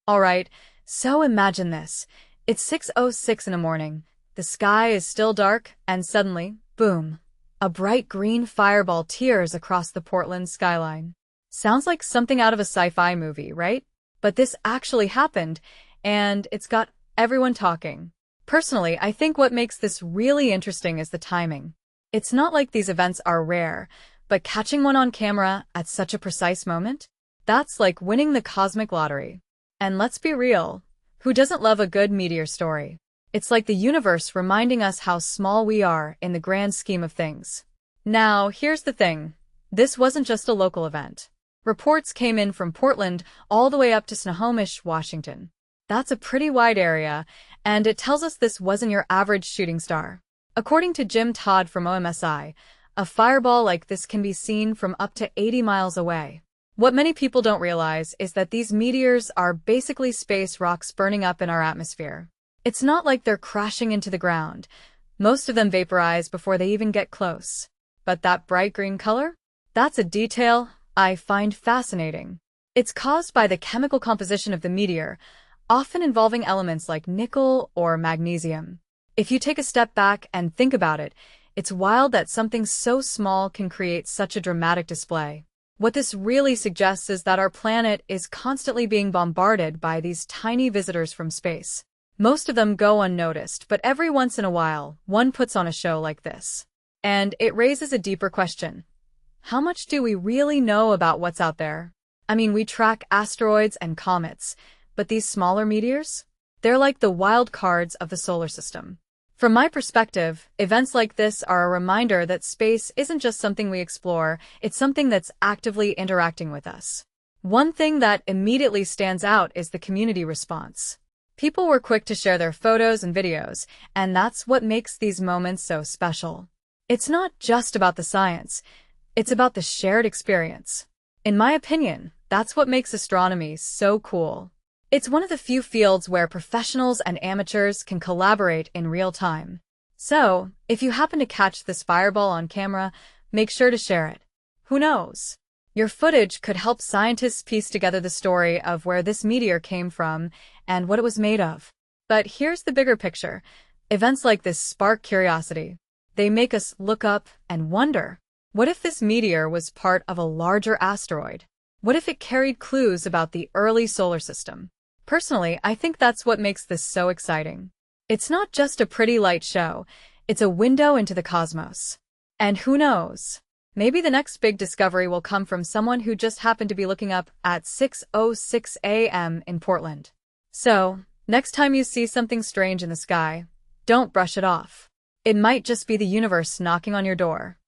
Alright, so imagine this. It's 6:06 in the morning. The sky is still dark, and suddenly, boom, a bright green fireball tears across the Portland skyline. Sounds like something out of a sci-fi movie, right? But this actually happened, and it's got everyone talking. Personally, I think what makes this really interesting is the timing. It's not like these events are rare, but catching one on camera at such a precise moment? That's like winning the cosmic lottery. And let's be real, who doesn't love a good meteor story? It's like the universe reminding us how small we are in the grand scheme of things. Now, here's the thing. This wasn't just a local event. Reports came in from Portland all the way up to Snohomish, Washington. That's a pretty wide area, and it tells us this wasn't your average shooting star. According to Jim Todd from OMSI, a fireball like this can be seen from up to 80 miles away. What many people don't realize is that these meteors are basically space rocks burning up in our atmosphere. It's not like they're crashing into the ground. Most of them vaporize before they even get close. But that bright green color? That's a detail I find fascinating. It's caused by the chemical composition of the meteor, often involving elements like nickel or magnesium. If you take a step back and think about it, it's wild that something so small can create such a dramatic display. What this really suggests is that our planet is constantly being bombarded by these tiny visitors from space. Most of them go unnoticed, but every once in a while, one puts on a show like this. And it raises a deeper question. How much do we really know about what's out there? I mean, we track asteroids and comets, but these smaller meteors? They're like the wild cards of the solar system. From my perspective, events like this are a reminder that space isn't just something we explore, it's something that's actively interacting with us. One thing that immediately stands out is the community response. People were quick to share their photos and videos, and that's what makes these moments so special. It's not just about the science, it's about the shared experience. In my opinion, that's what makes astronomy so cool. It's one of the few fields where professionals and amateurs can collaborate in real time. So, if you happen to catch this fireball on camera, make sure to share it. Who knows? Your footage could help scientists piece together the story of where this meteor came from and what it was made of. But here's the bigger picture. Events like this spark curiosity. They make us look up and wonder. What if this meteor was part of a larger asteroid? What if it carried clues about the early solar system? Personally, I think that's what makes this so exciting. It's not just a pretty light show, it's a window into the cosmos. And who knows? Maybe the next big discovery will come from someone who just happened to be looking up at 6:06 a.m. in Portland. So, next time you see something strange in the sky, don't brush it off. It might just be the universe knocking on your door.